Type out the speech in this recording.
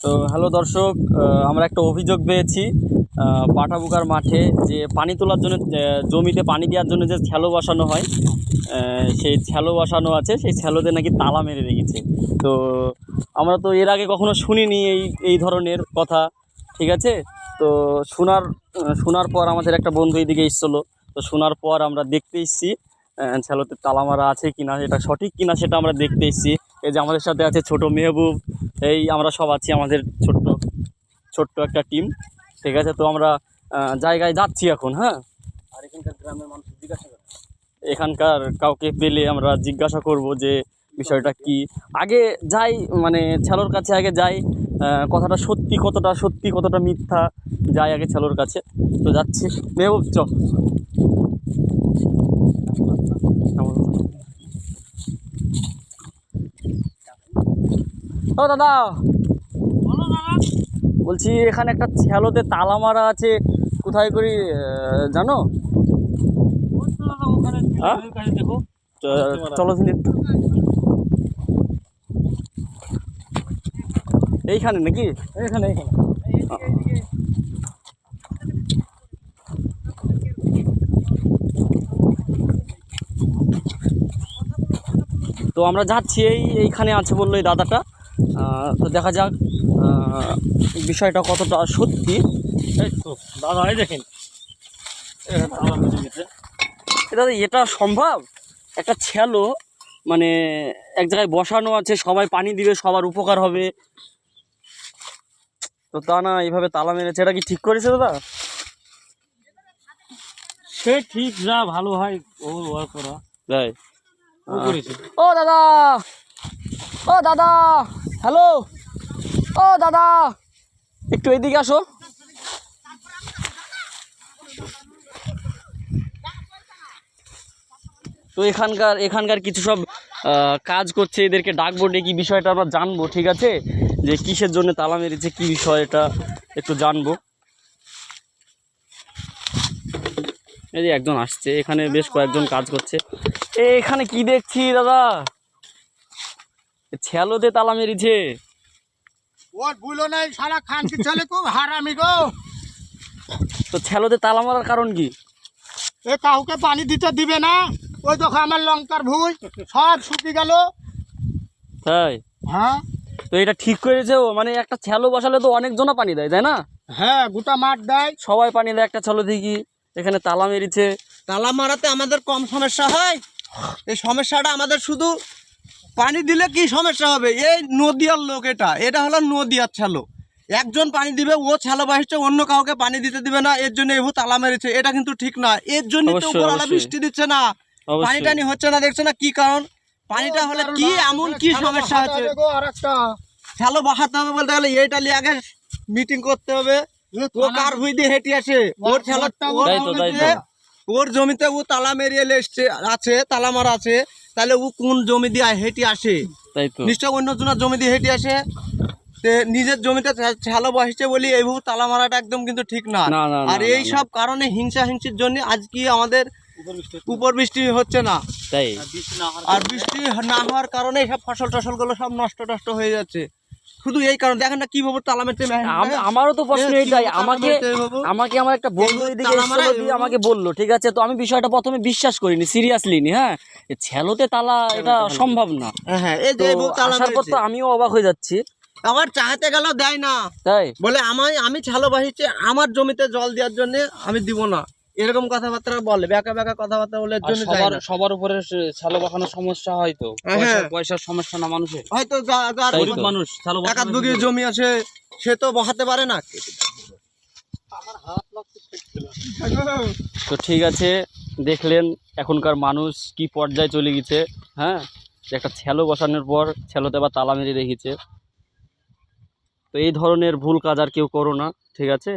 তো হ্যালো দর্শক, আমরা একটা অভিযোগ পেয়েছি পাটাবুকার মাঠে যে পানি তোলার জন্য জমিতে পানি দেওয়ার জন্য যে ছ্যালো বসানো হয়, সেই ছ্যালো বসানো আছে, সেই ছ্যালোতে নাকি তালা মেরে রেখেছে। তো আমরা তো এর আগে কখনো শুনিনি এই ধরনের কথা, ঠিক আছে। তো শোনার পর আমাদের একটা বন্ধু এইদিকে এসেছিলো। তো শোনার পর আমরা দেখতে এসেছি ছ্যালোতে তালা মারা আছে কিনা, এটা সঠিক কিনা সেটা আমরা দেখতে এসেছি। এই যে আমাদের সাথে আছে ছোট মেহবুব, এই আমরা সব আছি, আমাদের ছোট্ট একটা টিম, ঠিক আছে। তো আমরা জায়গায় যাচ্ছি এখন। হ্যাঁ, আর এখানকার গ্রামের মানুষ এখানকার কাউকে পেলে আমরা জিজ্ঞাসা করব যে বিষয়টা কি। আগে যাই, মানে ছ্যালোর কাছে আগে যাই, কথাটা সত্যি কতটা মিথ্যা, যাই আগে ছ্যালোর কাছে। তো যাচ্ছি মেহবুব, চ। ও দাদা, বলছি এখানে একটা ছ্যালোতে তালা মারা আছে, কোথায় করি জানো? চলো দিন একটু, এইখানে নাকি? এইখানে। তো আমরা যাচ্ছি, এইখানে আছে বললো এই দাদাটা। তো দেখা যাক বিষয়টা কতটা সত্যি। এই তো দাদা, এই দেখেন দাদা, এটা সম্ভব? একটা ছ্যালো মানে এক জায়গায় বসানো আছে, সবাই পানি দিবে, সবার উপকার হবে, তো তা না এইভাবে তালা মেরেছে, এটা কি ঠিক করেছে দাদা? সে ঠিক, যা ভালো হয় ও করা তাই। ও দাদা, ও দাদা, হ্যালো, ও দাদা, একটু এদিকে আসো। তো এখানকার কিছু সব কাজ করছে, এদেরকে ডাকবো, ডেকে বিষয়টা আমরা জানবো, ঠিক আছে, যে কিসের জন্য তালা মেরেছে, কি বিষয় এটা একটু জানবো। এই যে একজন আসছে, এখানে বেশ কয়েকজন কাজ করছে। এখানে কি দেখছি দাদা, ছ্যালোতে তালা মেরেছে। তো ছ্যালোতে তালা মারার কারণ কি? এ কাউকে পানি দিতে দিবে না, ওই দেখো আমার লঙ্কার ভুঁই সব শুকিয়ে গেল। তাই? হ্যাঁ। তো এটা ঠিক করেছে ও, মানে একটা ছ্যালো বসালে তো অনেকজনা পানি দেয়, তাই না? হ্যাঁ, গোটা মাঠ দেয়, সবাই পানি দেয় একটা ছ্যালো থেকে। এখানে তালা মেরেছে। তালা মারাতে আমাদের কম সমস্যা হয়, এই সমস্যাটা আমাদের শুধু পানি দিলে কি সমস্যা হবে? এই নদীয়ার লোক, এটা হলো নদীয়ার ছ্যালো, একজন পানি দিবে, ও ছ্যালো বাহিছে, অন্য কাউকে পানি দিতে দিবে না, এর জন্য এভু তালা মেরেছে। এটা কিন্তু ঠিক না, এর জন্য তো উপরওয়ালা বৃষ্টি দিচ্ছে না, পানি টানি হচ্ছে না, দেখছে না কি কারণ? পানিটা হলে কি এমন কি সমস্যা হচ্ছে? ছ্যালো বসাতে হবে বলতে গেলে এইটা নিয়ে আগে মিটিং করতে হবে। ও কার ভুঁই দিয়ে হেঁটে আসে, ওর ছ্যালোটা ওর জমিতে ও তালা মেরিয়ে আছে, তালা মারা আছে, তাহলে ও কোন জমি দিয়ে হেঁটে আসে? নিশ্চয় অন্য জনের জমি দিয়ে হেঁটে আসে। নিজের জমিতে ছ্যালো বসেছে বলি এইভাবে তালা মারাটা একদম কিন্তু ঠিক না। আর এই সব কারণে হিংসার জন্য আজকে আমাদের উপর বৃষ্টি হচ্ছে না, তাই। আর বৃষ্টি না হওয়ার কারণে সব ফসল গুলো সব নষ্ট হয়ে যাচ্ছে। শুধু এই কারণ দেখেন না কিভাবে তালা মেরতে। আমারও তো প্রশ্ন এইটাই, আমাকে আমার একটা বন্ধু এদিকে আমাকে বললো, ঠিক আছে। তো আমি বিষয়টা প্রথমে বিশ্বাস করিনি, সিরিয়াসলি নি। হ্যাঁ, ছ্যালোতে তালা, এটা সম্ভব না। হ্যাঁ, এই যে আসার পর তো আমিও অবাক হয়ে যাচ্ছি। আবার চাইতে গেলেও দেয় না, তাই বলে আমি ছ্যালো বাহিছে, আমার জমিতে জল দেওয়ার জন্য আমি দিব না, এরকম কথাবার্তা বলে, বেকা কথাবার্তা বলে। সবার উপরে ছ্যালো বসানোর সমস্যা হয়, তো পয়সার সমস্যা না মানুষের, হয়তো মানুষ এক আধ বিঘে জমি আছে, সে তো বসাতে পারে না। তো ঠিক আছে, দেখলেন এখনকার মানুষ কি পর্যায়ে চলে গেছে। হ্যাঁ, একটা ছ্যালো বসানোর পর ছ্যালোতে আবার তালা মেরে রেখেছে। তো এই ধরনের ভুল কাজ আর কেউ করো না, ঠিক আছে।